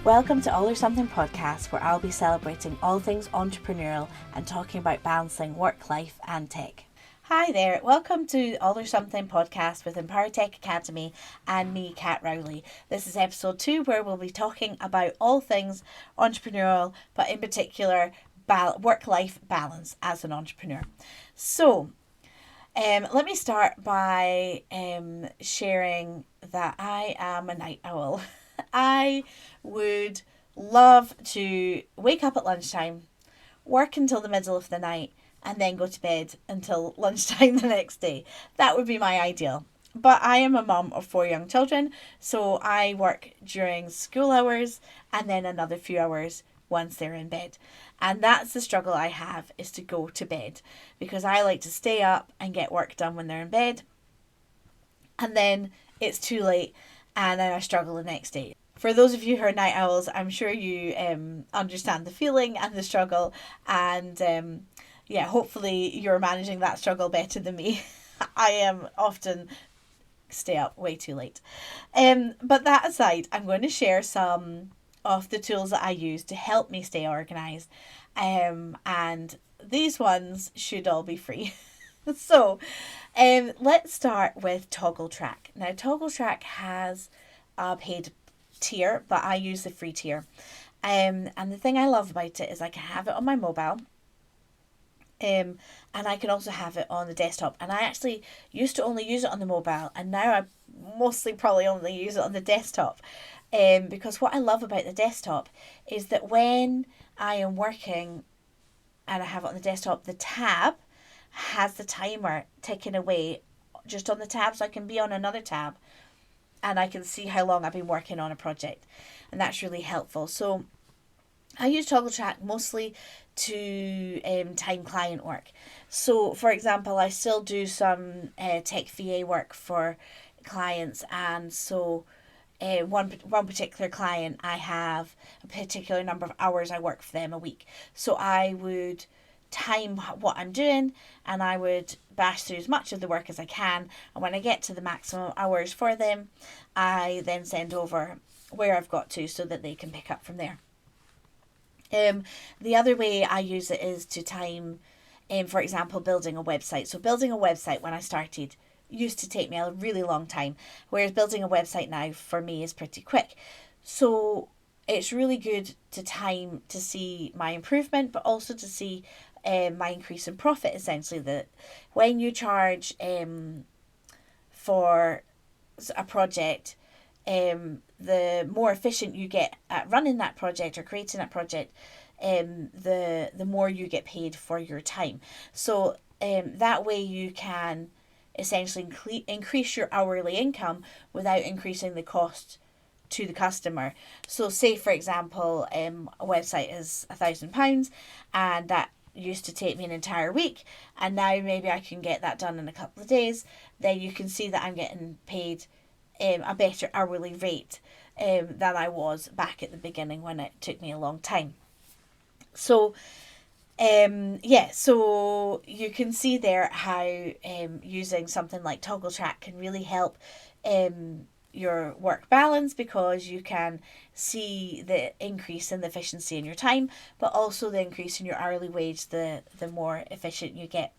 Welcome to All or Something podcast, where I'll be celebrating all things entrepreneurial and talking about balancing work, life and tech. Hi there, welcome to All or Something podcast with Empower Tech Academy and me, Kat Rowley. This is episode 2, where we'll be talking about all things entrepreneurial, but in particular work-life balance as an entrepreneur. So, let me start by sharing that I am a night owl. I would love to wake up at lunchtime, work until the middle of the night, and then go to bed until lunchtime the next day. That would be my ideal. But I am a mum of 4 young children, so I work during school hours and then another few hours once they're in bed. And that's the struggle I have, is to go to bed, because I like to stay up and get work done when they're in bed. And then it's too late and then I struggle the next day. For those of you who are night owls, I'm sure you understand the feeling and the struggle, and hopefully you're managing that struggle better than me. I am often stay up way too late. But that aside, I'm going to share some of the tools that I use to help me stay organised, and these ones should all be free. So let's start with Toggle Track. Now, Toggle Track has a paid tier, but I use the free tier. And the thing I love about it is I can have it on my mobile, and I can also have it on the desktop. And I actually used to only use it on the mobile, and now I mostly probably only use it on the desktop. Because what I love about the desktop is that when I am working and I have it on the desktop, the tab has the timer ticking away just on the tab, so I can be on another tab and I can see how long I've been working on a project, and that's really helpful. So I use Toggle Track mostly to time client work. So for example, I still do some tech VA work for clients, and so one particular client, I have a particular number of hours I work for them a week. So I would time what I'm doing, and I would bash through as much of the work as I can, and when I get to the maximum hours for them, I then send over where I've got to so that they can pick up from there. The other way I use it is to time, for example, building a website. So building a website when I started used to take me a really long time, whereas building a website now for me is pretty quick. So it's really good to time to see my improvement, but also to see my increase in profit. Essentially, that when you charge for a project, the more efficient you get at running that project or creating that project, the more you get paid for your time. So that way you can essentially increase your hourly income without increasing the cost to the customer. So say for example, a website is £1,000 and that used to take me an entire week, and now maybe I can get that done in a couple of days. Then you can see that I'm getting paid a better hourly rate than I was back at the beginning when it took me a long time. So so you can see there how using something like Toggle Track can really help your work balance, because you can see the increase in the efficiency in your time, but also the increase in your hourly wage the more efficient you get.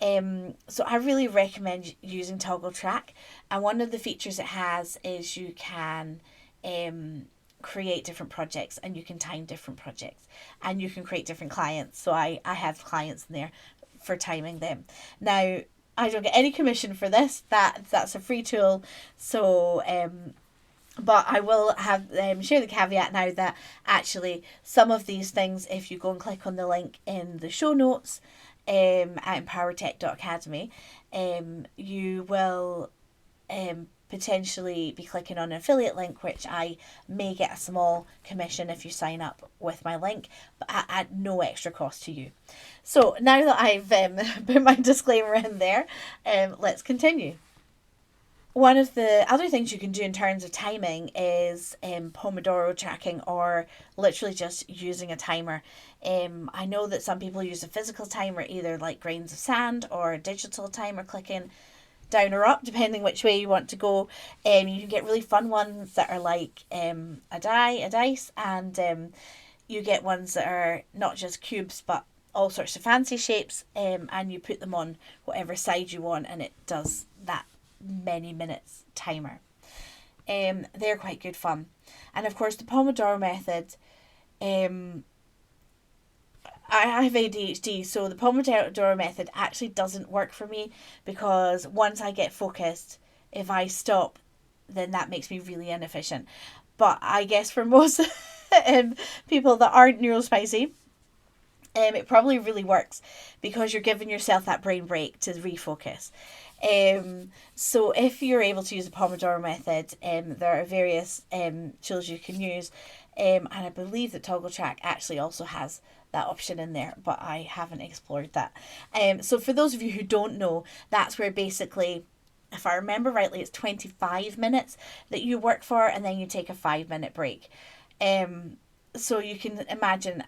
So I really recommend using Toggle Track, and one of the features it has is you can create different projects, and you can time different projects, and you can create different clients. So I have clients in there for timing them. Now, I don't get any commission for this. That's a free tool. So but I will have share the caveat now that actually some of these things, if you go and click on the link in the show notes at empowertech.academy, you will potentially be clicking on an affiliate link, which I may get a small commission if you sign up with my link, but at no extra cost to you. So now that I've put my disclaimer in there, let's continue. One of the other things you can do in terms of timing is Pomodoro tracking, or literally just using a timer. I know that some people use a physical timer, either like grains of sand or a digital timer clicking. down or up, depending which way you want to go. You can get really fun ones that are like a dice, and you get ones that are not just cubes but all sorts of fancy shapes, and you put them on whatever side you want, and it does that many minutes timer. They're quite good fun. And of course, the Pomodoro method, I have ADHD, so the Pomodoro method actually doesn't work for me, because once I get focused, if I stop, then that makes me really inefficient. But I guess for most people that aren't neurospicy, it probably really works, because you're giving yourself that brain break to refocus. So if you're able to use the Pomodoro method, there are various tools you can use, and I believe that Toggle Track actually also has that option in there, but I haven't explored that. So for those of you who don't know, that's where basically, if I remember rightly, it's 25 minutes that you work for, and then you take a 5-minute break. So you can imagine,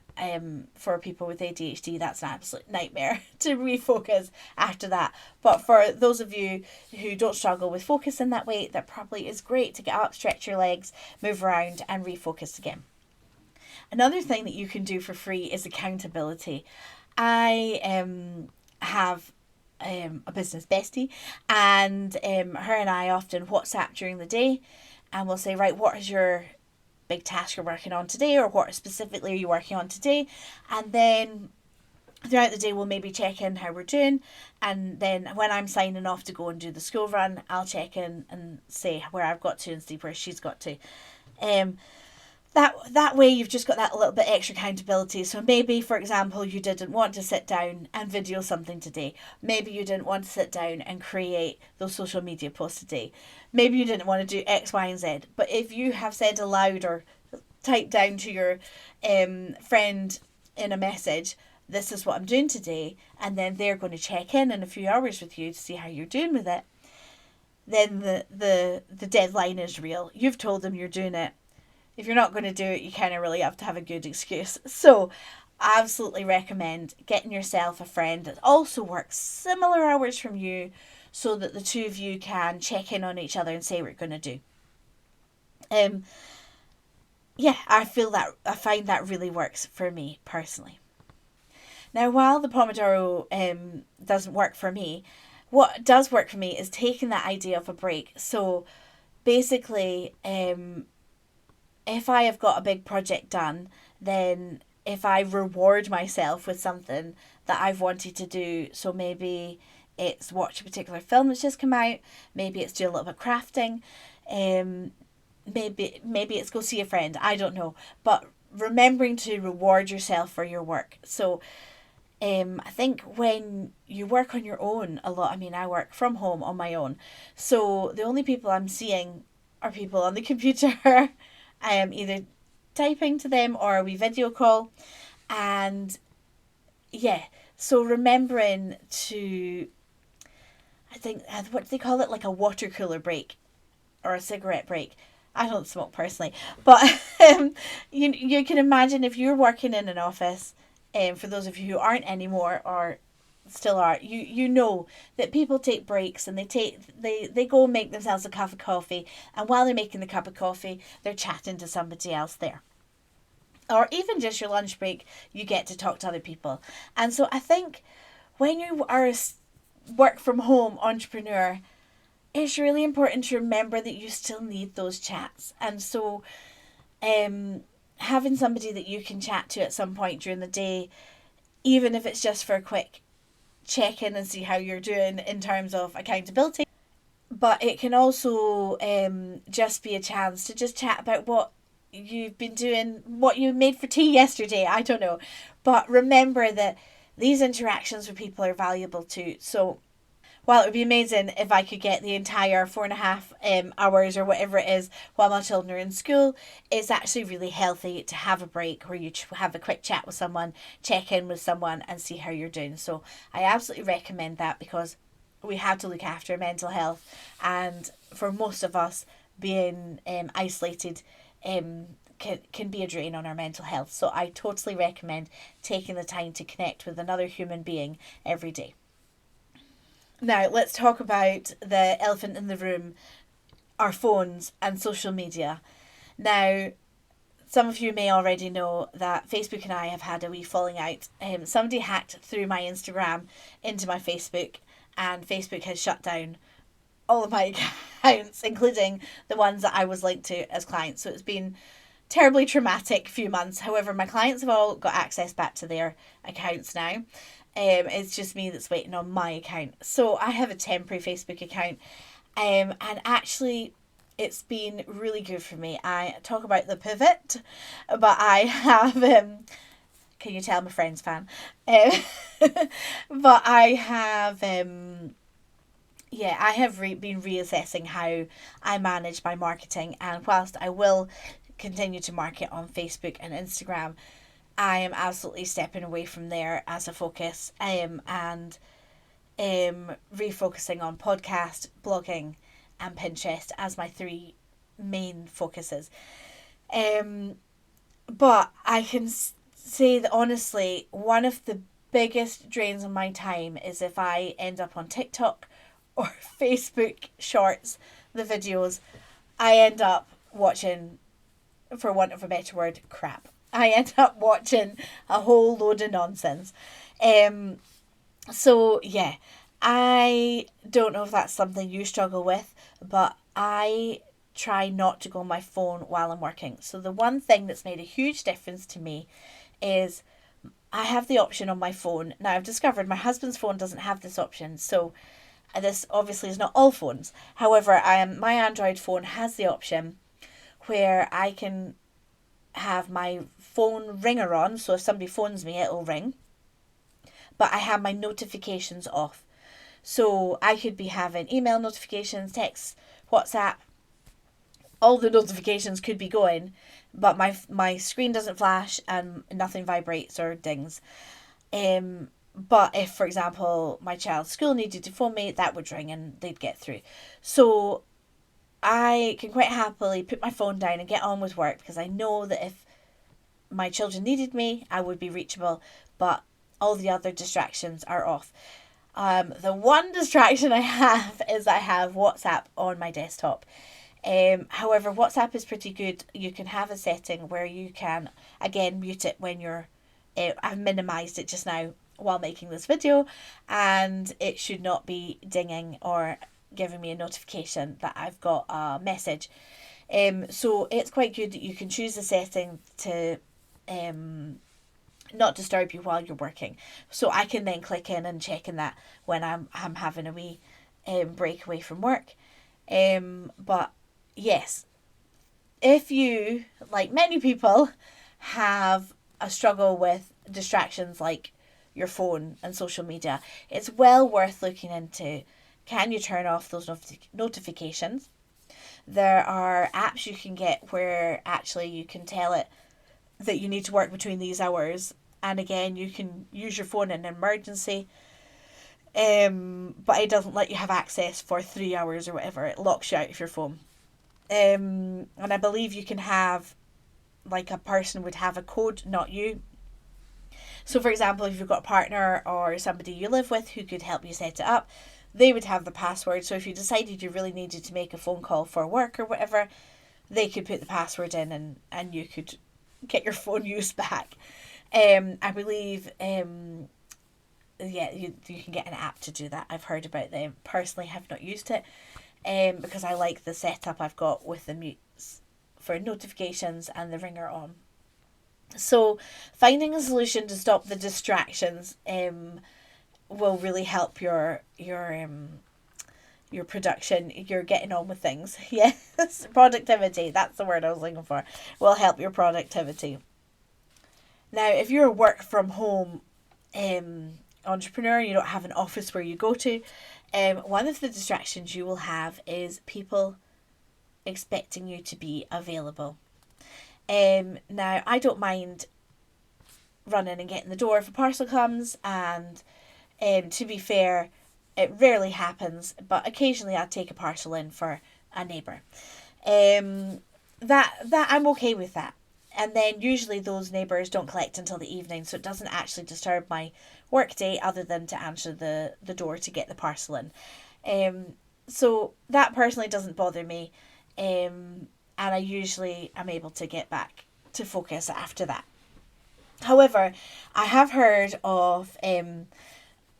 for people with ADHD, that's an absolute nightmare to refocus after that. But for those of you who don't struggle with focus in that way, that probably is great to get up, stretch your legs, move around, and refocus again. Another thing that you can do for free is accountability. I have a business bestie, and her and I often WhatsApp during the day, and we'll say, right, what is your big task you're working on today, or what specifically are you working on today? And then throughout the day, we'll maybe check in how we're doing, and then when I'm signing off to go and do the school run, I'll check in and say where I've got to and see where she's got to. That way you've just got that little bit extra accountability. So maybe, for example, you didn't want to sit down and video something today. Maybe you didn't want to sit down and create those social media posts today. Maybe you didn't want to do X, Y, and Z. But if you have said aloud or typed down to your friend in a message, this is what I'm doing today, and then they're going to check in a few hours with you to see how you're doing with it, then the deadline is real. You've told them you're doing it. If you're not going to do it, you kind of really have to have a good excuse. So I absolutely recommend getting yourself a friend that also works similar hours from you, so that the two of you can check in on each other and say what you're going to do. I find that really works for me personally. Now, while the Pomodoro doesn't work for me, what does work for me is taking that idea of a break. So basically, if I have got a big project done, then if I reward myself with something that I've wanted to do, so maybe it's watch a particular film that's just come out, maybe it's do a little bit of crafting, maybe it's go see a friend, I don't know. But remembering to reward yourself for your work. So I think when you work on your own a lot, I work from home on my own, so the only people I'm seeing are people on the computer. I am either typing to them or we video call, and so remembering to, I think, what do they call it, like a water cooler break or a cigarette break. I don't smoke personally, but you can imagine if you're working in an office, for those of you who aren't anymore or still are, you know that people take breaks, and they go and make themselves a cup of coffee, and while they're making the cup of coffee, they're chatting to somebody else there. Or even just your lunch break, you get to talk to other people. And so I think when you are a work from home entrepreneur, it's really important to remember that you still need those chats. And so having somebody that you can chat to at some point during the day, even if it's just for a quick check in and see how you're doing in terms of accountability. But it can also just be a chance to just chat about what you've been doing, what you made for tea yesterday, I don't know. But remember that these interactions with people are valuable too. So while it would be amazing if I could get the entire 4.5 hours or whatever it is while my children are in school, it's actually really healthy to have a break where you have a quick chat with someone, check in with someone, and see how you're doing. So I absolutely recommend that, because we have to look after our mental health, and for most of us, being isolated can be a drain on our mental health. So I totally recommend taking the time to connect with another human being every day. Now, let's talk about the elephant in the room, our phones and social media. Now, some of you may already know that Facebook and I have had a wee falling out. Somebody hacked through my Instagram into my Facebook, and Facebook has shut down all of my accounts, including the ones that I was linked to as clients. So it's been terribly traumatic few months. However, my clients have all got access back to their accounts now. It's just me that's waiting on my account. So I have a temporary Facebook account, and actually, it's been really good for me. I talk about the pivot, but I have. Can you tell I'm a Friends fan? Um, but I have. Yeah, I have been reassessing how I manage my marketing, and whilst I will continue to market on Facebook and Instagram, I am absolutely stepping away from there as a focus, and refocusing on podcast, blogging, and Pinterest as my three main focuses. Um, but I can say that honestly, one of the biggest drains on my time is if I end up on TikTok or Facebook Shorts, the videos. I end up watching, for want of a better word, crap. I end up watching a whole load of nonsense. Um, so yeah, I don't know if that's something you struggle with, but I try not to go on my phone while I'm working. So the one thing that's made a huge difference to me is I have the option on my phone. Now I've discovered my husband's phone doesn't have this option, so this obviously is not all phones. However, my Android phone has the option where I can have my phone ringer on, so if somebody phones me, it'll ring. But I have my notifications off. So I could be having email notifications, text, WhatsApp, all the notifications could be going, but my screen doesn't flash and nothing vibrates or dings. But if, for example, my child's school needed to phone me, that would ring and they'd get through. So I can quite happily put my phone down and get on with work because I know that if my children needed me, I would be reachable, but all the other distractions are off. The one distraction I have is I have WhatsApp on my desktop. However, WhatsApp is pretty good. You can have a setting where you can, again, mute it when you're. I've minimized it just now while making this video, and it should not be dinging or giving me a notification that I've got a message. So it's quite good that you can choose a setting to not disturb you while you're working. So I can then click in and check in that when I'm having a wee break away from work. But yes, if you, like many people, have a struggle with distractions like your phone and social media, it's well worth looking into, can you turn off those notifications? There are apps you can get where actually you can tell it that you need to work between these hours, and again you can use your phone in an emergency, but it doesn't let you have access for 3 hours or whatever. It locks you out of your phone. And I believe you can have, like, a person would have a code, not you. So for example, if you've got a partner or somebody you live with who could help you set it up, they would have the password. So if you decided you really needed to make a phone call for work or whatever, they could put the password in, and you could get your phone use back. I believe yeah, you can get an app to do that. I've heard about them. Personally, have not used it because I like the setup I've got with the mutes for notifications and the ringer on. So finding a solution to stop the distractions will really help your production. You're getting on with things. Yes, productivity, that's the word I was looking for. Will help your productivity. Now, if you're a work from home entrepreneur, you don't have an office where you go to, one of the distractions you will have is people expecting you to be available. Now, I don't mind running and getting the door if a parcel comes, and to be fair, it rarely happens, but occasionally I'll take a parcel in for a neighbour. That I'm okay with that. And then usually those neighbours don't collect until the evening, so it doesn't actually disturb my work day other than to answer the door to get the parcel in. So that personally doesn't bother me, and I usually am able to get back to focus after that. However, I have heard of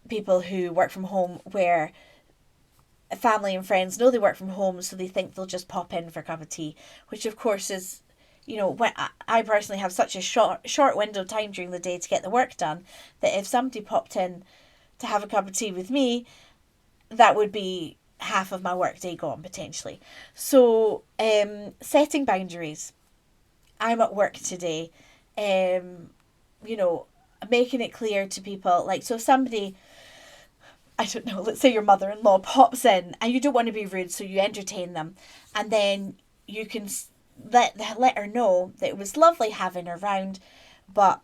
people who work from home where family and friends know they work from home, so they think they'll just pop in for a cup of tea, which of course is, when I personally have such a short window of time during the day to get the work done, that if somebody popped in to have a cup of tea with me, that would be half of my work day gone potentially. So setting boundaries. I'm at work today. Making it clear to people, like, so if somebody, I don't know, let's say your mother-in-law pops in and you don't want to be rude, so you entertain them, and then you can let her know that it was lovely having her round, but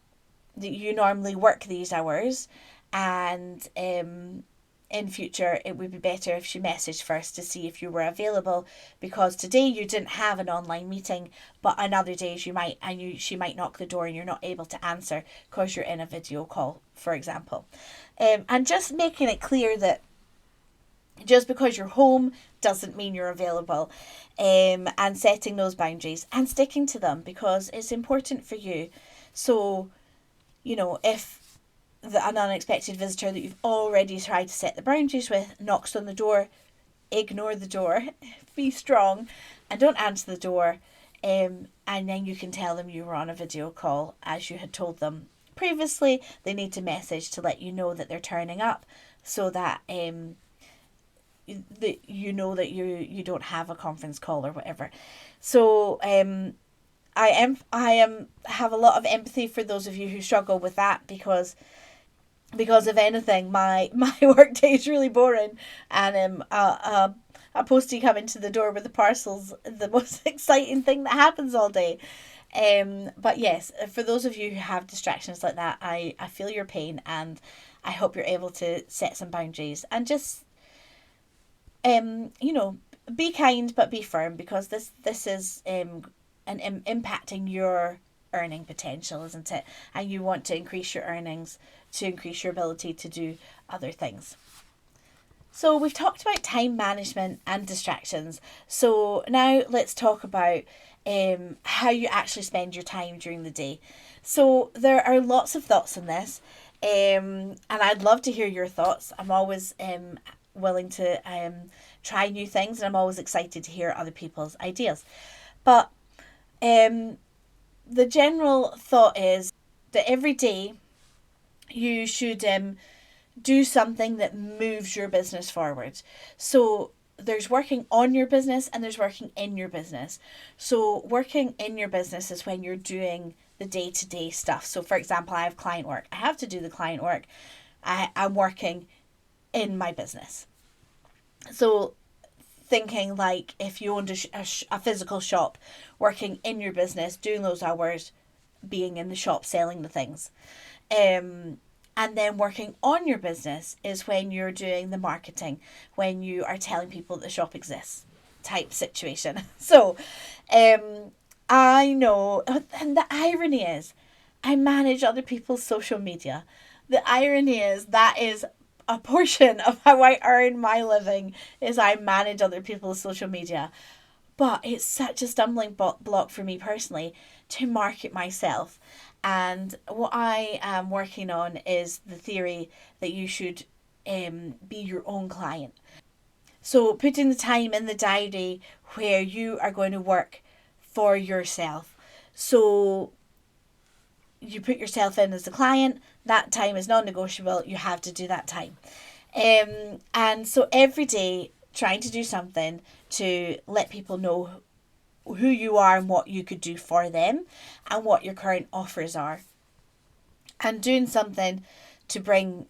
that you normally work these hours, and in future it would be better if she messaged first to see if you were available, because today you didn't have an online meeting, but on other days you might, and she might knock the door and you're not able to answer because you're in a video call, for example. And just making it clear that just because you're home doesn't mean you're available, and setting those boundaries and sticking to them because it's important for you. So, if an unexpected visitor that you've already tried to set the boundaries with knocks on the door, ignore the door, be strong, and don't answer the door. And then you can tell them you were on a video call as you had told them previously. They need to message to let you know that they're turning up, so that that that you don't have a conference call or whatever. So I have a lot of empathy for those of you who struggle with that, because if anything, my work day is really boring, and a postie coming to the door with the parcels the most exciting thing that happens all day. But yes, for those of you who have distractions like that, I feel your pain, and I hope you're able to set some boundaries and just be kind but be firm, because this is impacting your earning potential, isn't it? And you want to increase your earnings to increase your ability to do other things. So we've talked about time management and distractions. So now let's talk about how you actually spend your time during the day. So there are lots of thoughts on this, and I'd love to hear your thoughts. I'm always willing to try new things, and I'm always excited to hear other people's ideas. But the general thought is that every day you should do something that moves your business forward. So there's working on your business and there's working in your business. So working in your business is when you're doing the day-to-day stuff. So for example, I have client work. I have to do the client work. I'm working in my business. So thinking like if you owned a physical shop, working in your business, doing those hours, being in the shop selling the things. And then working on your business is when you're doing the marketing, when you are telling people that the shop exists type situation. So I know, and the irony is I manage other people's social media. The irony is that is a portion of how I earn my living, is I manage other people's social media. But it's such a stumbling block for me personally to market myself. And what I am working on is the theory that you should be your own client. So putting the time in the diary where you are going to work for yourself. So you put yourself in as a client, that time is non-negotiable, you have to do that time. And so every day trying to do something to let people know who you are and what you could do for them and what your current offers are, and doing something to bring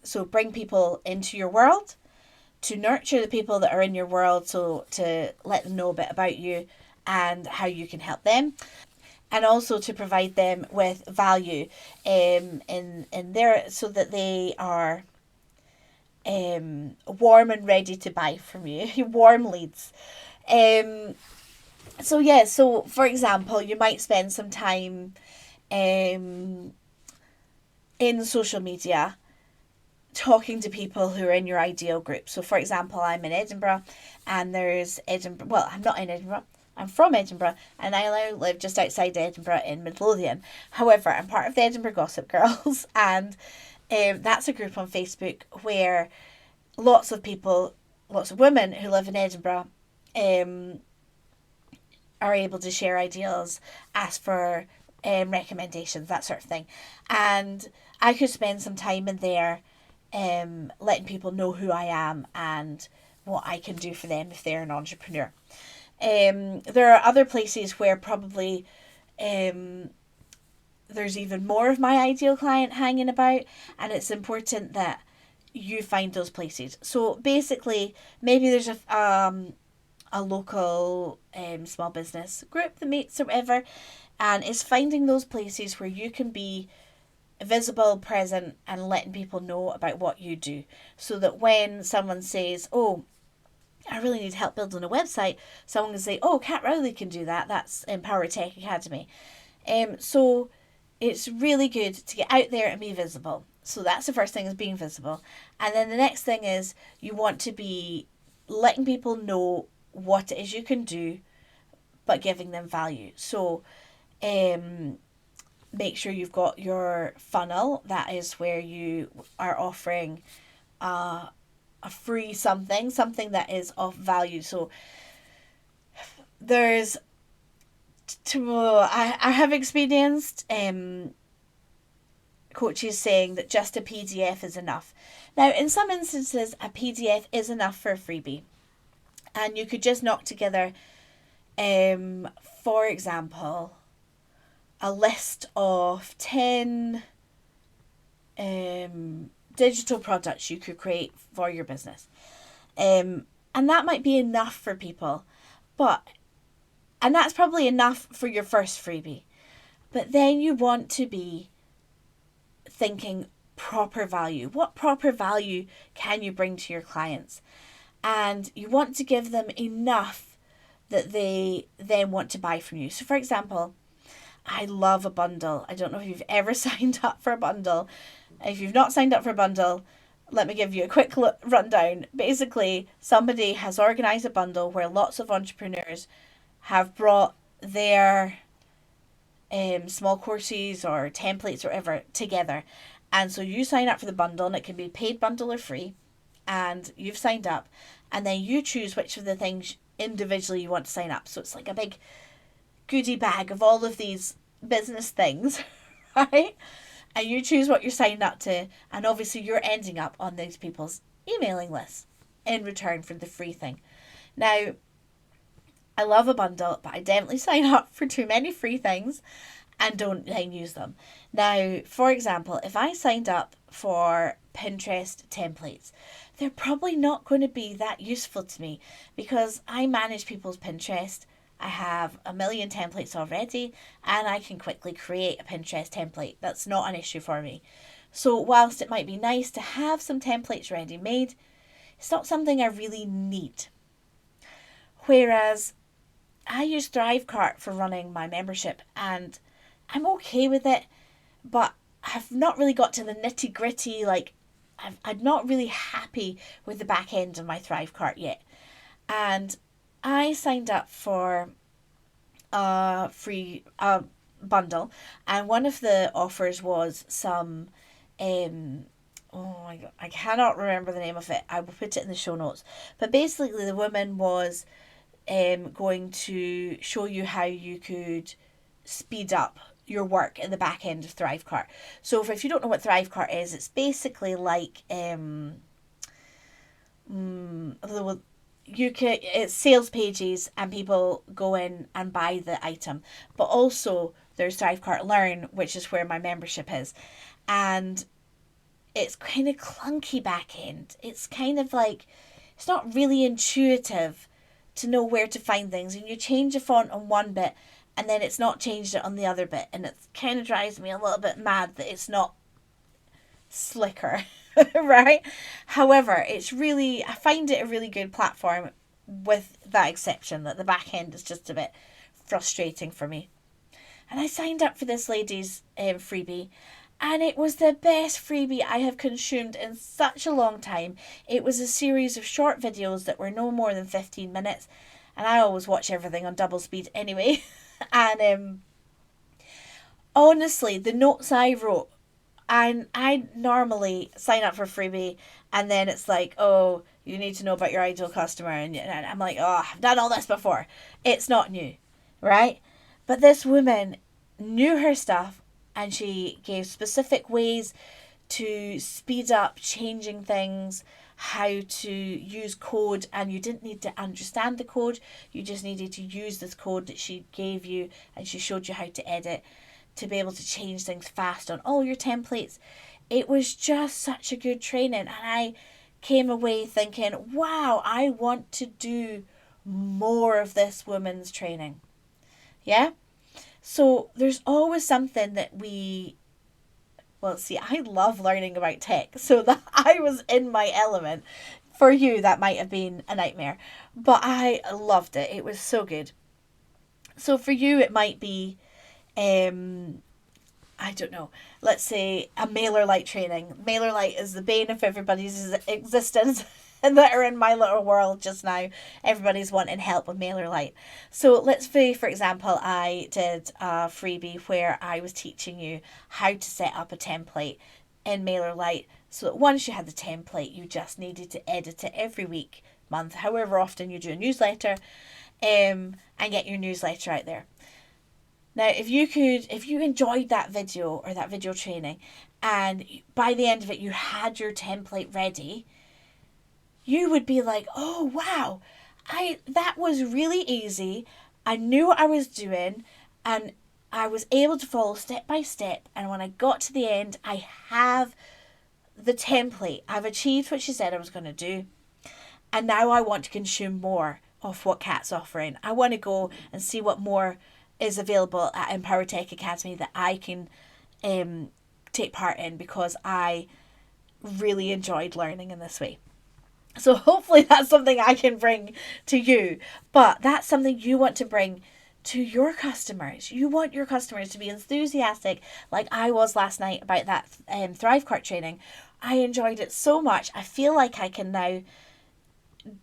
people into your world, to nurture the people that are in your world, so to let them know a bit about you and how you can help them, and also to provide them with value in their, so that they are warm and ready to buy from you. Warm leads. So for example, you might spend some time in social media talking to people who are in your ideal group. So for example, I'm in Edinburgh, and there's Edinburgh, well, I'm not in Edinburgh, I'm from Edinburgh, and I now live just outside Edinburgh in Midlothian. However, I'm part of the Edinburgh Gossip Girls, and that's a group on Facebook where lots of people, lots of women who live in Edinburgh are able to share ideas, ask for recommendations, that sort of thing. And I could spend some time in there letting people know who I am and what I can do for them if they're an entrepreneur. There are other places where probably there's even more of my ideal client hanging about, and it's important that you find those places. So basically, maybe there's a local small business group that meets or whatever, and it's finding those places where you can be visible, present, and letting people know about what you do, so that when someone says, oh, I really need help building a website, someone can say, oh, Kat Rowley can do that. That's Empower Tech Academy. So it's really good to get out there and be visible. So that's the first thing, is being visible. And then the next thing is you want to be letting people know what it is you can do, but giving them value. So make sure you've got your funnel. That is where you are offering a free something that is of value. So there's I have experienced coaches saying that just a PDF is enough. Now, in some instances, a PDF is enough for a freebie, and you could just knock together, for example, a list of 10 digital products you could create for your business. And that might be enough for people, and that's probably enough for your first freebie. But then you want to be thinking proper value. What proper value can you bring to your clients? And you want to give them enough that they then want to buy from you. So for example, I love a bundle. I don't know if you've ever signed up for a bundle. If you've not signed up for a bundle, let me give you a quick rundown. Basically, somebody has organised a bundle where lots of entrepreneurs have brought their small courses or templates or whatever together. And so you sign up for the bundle, and it can be paid bundle or free. And you've signed up, and then you choose which of the things individually you want to sign up. So it's like a big goodie bag of all of these business things, right? And you choose what you're signing up to, and obviously you're ending up on those people's emailing lists in return for the free thing. Now, I love a bundle, but I definitely sign up for too many free things and don't then use them. Now, for example, if I signed up for Pinterest templates, they're probably not going to be that useful to me because I manage people's Pinterest. I have a million templates already, and I can quickly create a Pinterest template. That's not an issue for me. So whilst it might be nice to have some templates ready made, it's not something I really need. Whereas I use Thrivecart for running my membership, and I'm okay with it, but I've not really got to the nitty gritty. Like, I'm not really happy with the back end of my Thrivecart yet. And I signed up for a free bundle, and one of the offers was some oh my god, I cannot remember the name of it. I will put it in the show notes. But basically the woman was going to show you how you could speed up your work in the back end of Thrivecart. So if you don't know what Thrivecart is, it's basically like it's sales pages, and people go in and buy the item. But also there's Thrivecart Learn, which is where my membership is. And it's kind of clunky back end. It's kind of like, it's not really intuitive to know where to find things, and you change a font on one bit and then it's not changed it on the other bit, and it kind of drives me a little bit mad that it's not slicker. Right? However, I find it a really good platform, with that exception that the back end is just a bit frustrating for me. And I signed up for this lady's freebie, And it was the best freebie I have consumed in such a long time. It was a series of short videos that were no more than 15 minutes. And I always watch everything on double speed anyway. And honestly, the notes I wrote, and I normally sign up for freebie and then it's like, oh, you need to know about your ideal customer. And I'm like, oh, I've done all this before. It's not new, right? But this woman knew her stuff and she gave specific ways to speed up changing things, how to use code, and you didn't need to understand the code, you just needed to use this code that she gave you, and she showed you how to edit to be able to change things fast on all your templates. It was just such a good training, and I came away thinking, wow, I want to do more of this woman's training. Yeah? So there's always something that well, see, I love learning about tech, so that I was in my element. For you, that might have been a nightmare, but I loved it. It was so good. So for you, it might be, I don't know, let's say a MailerLite training. MailerLite is the bane of everybody's existence that are in my little world just now. Everybody's wanting help with MailerLite. So let's say, for example, I did a freebie where I was teaching you how to set up a template in MailerLite so that once you had the template, you just needed to edit it every week, month, however often you do a newsletter, and get your newsletter out there. Now, if you enjoyed that video or that video training, and by the end of it you had your template ready, you would be like, oh wow, that was really easy. I knew what I was doing, and I was able to follow step by step. And when I got to the end, I have the template. I've achieved what she said I was going to do. And now I want to consume more of what Kat's offering. I want to go and see what more is available at Empower Tech Academy that I can take part in, because I really enjoyed learning in this way. So hopefully that's something I can bring to you, but that's something you want to bring to your customers. You want your customers to be enthusiastic like I was last night about that ThriveCart training. I enjoyed it so much. I feel like I can now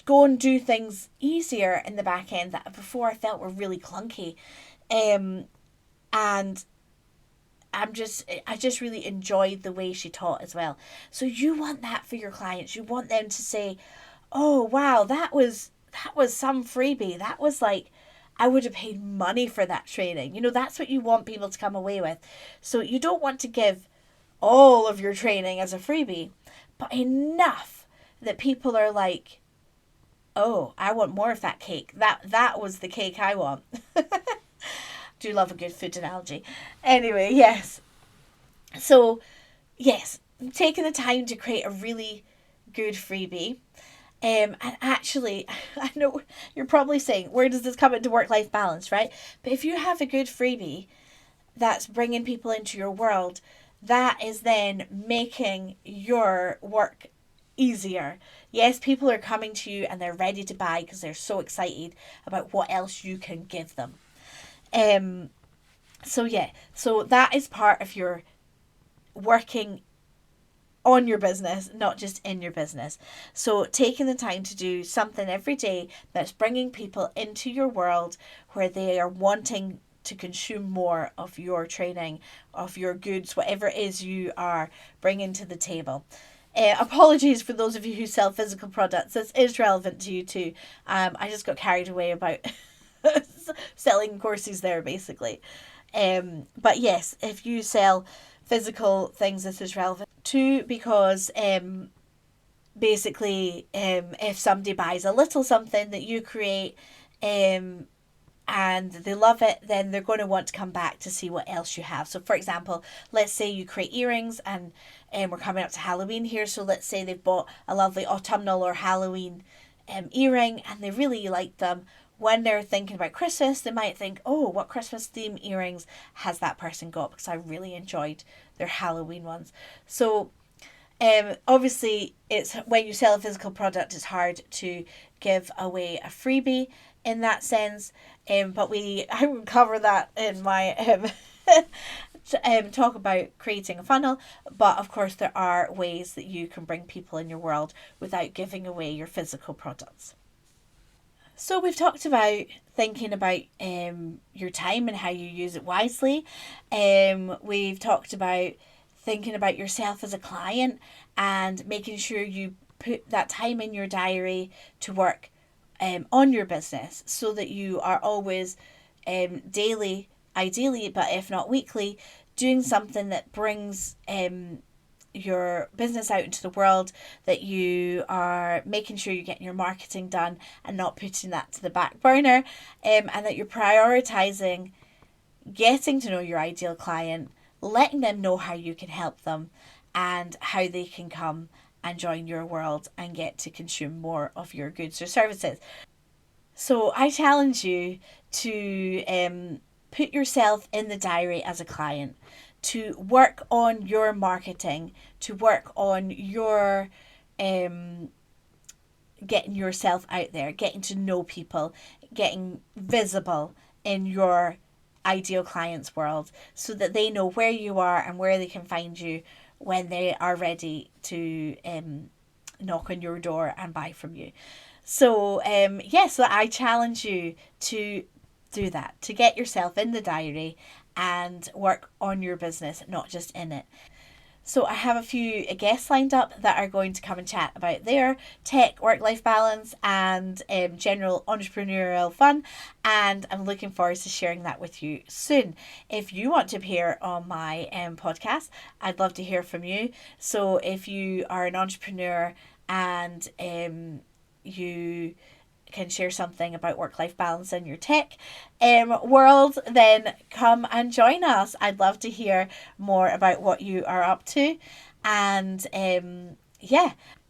go and do things easier in the back end that before I felt were really clunky. And I just really enjoyed the way she taught as well. So you want that for your clients. You want them to say, oh wow, that was some freebie. That was like, I would have paid money for that training. You know, that's what you want people to come away with. So you don't want to give all of your training as a freebie, but enough that people are like, oh, I want more of that cake. That was the cake I want. Do love a good food analogy. Anyway, yes. So, yes, taking the time to create a really good freebie. And actually, I know you're probably saying, where does this come into work-life balance, right? But if you have a good freebie that's bringing people into your world, that is then making your work easier. Yes, people are coming to you and they're ready to buy because they're so excited about what else you can give them. So that is part of your working on your business, not just in your business. So taking the time to do something every day that's bringing people into your world where they are wanting to consume more of your training, of your goods, whatever it is you are bringing to the table. Apologies for those of you who sell physical products. This is relevant to you too. I just got carried away about selling courses there, basically. But yes, if you sell physical things, this is relevant too, because basically, if somebody buys a little something that you create, and they love it, then they're going to want to come back to see what else you have. So for example, let's say you create earrings, and we're coming up to Halloween here, so let's say they've bought a lovely autumnal or Halloween earring and they really like them. When they're thinking about Christmas, they might think, oh, what Christmas theme earrings has that person got? Because I really enjoyed their Halloween ones. So obviously, it's when you sell a physical product, it's hard to give away a freebie in that sense. But I will cover that in my talk about creating a funnel, but of course there are ways that you can bring people in your world without giving away your physical products. So we've talked about thinking about your time and how you use it wisely. We've talked about thinking about yourself as a client and making sure you put that time in your diary to work on your business so that you are always daily, ideally, but if not weekly, doing something that brings your business out into the world, that you are making sure you're getting your marketing done and not putting that to the back burner, and that you're prioritizing getting to know your ideal client, letting them know how you can help them and how they can come and join your world and get to consume more of your goods or services. So I challenge you to put yourself in the diary as a client, to work on your marketing, to work on your getting yourself out there, getting to know people, getting visible in your ideal client's world so that they know where you are and where they can find you when they are ready to knock on your door and buy from you. So so I challenge you to do that, to get yourself in the diary and work on your business, not just in it. So I have a few guests lined up that are going to come and chat about their tech, work-life balance and general entrepreneurial fun, and I'm looking forward to sharing that with you soon. If you want to appear on my podcast, I'd love to hear from you. So if you are an entrepreneur and you can share something about work-life balance in your tech world, then come and join us. I'd love to hear more about what you are up to. And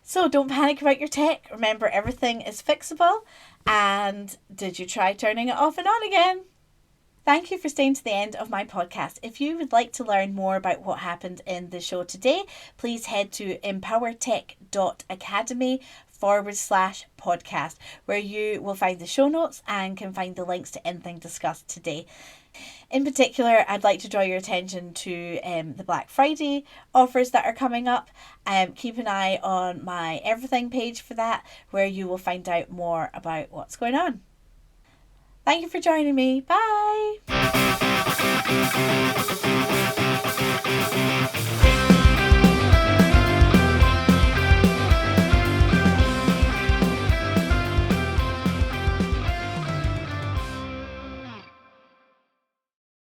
so don't panic about your tech. Remember, everything is fixable. And did you try turning it off and on again? Thank you for staying to the end of my podcast. If you would like to learn more about what happened in the show today, please head to empowertech.academy/podcast, where you will find the show notes and can find the links to anything discussed today. In particular, I'd like to draw your attention to the Black Friday offers that are coming up. Keep an eye on my everything page for that, where you will find out more about what's going on. Thank you for joining me. Bye.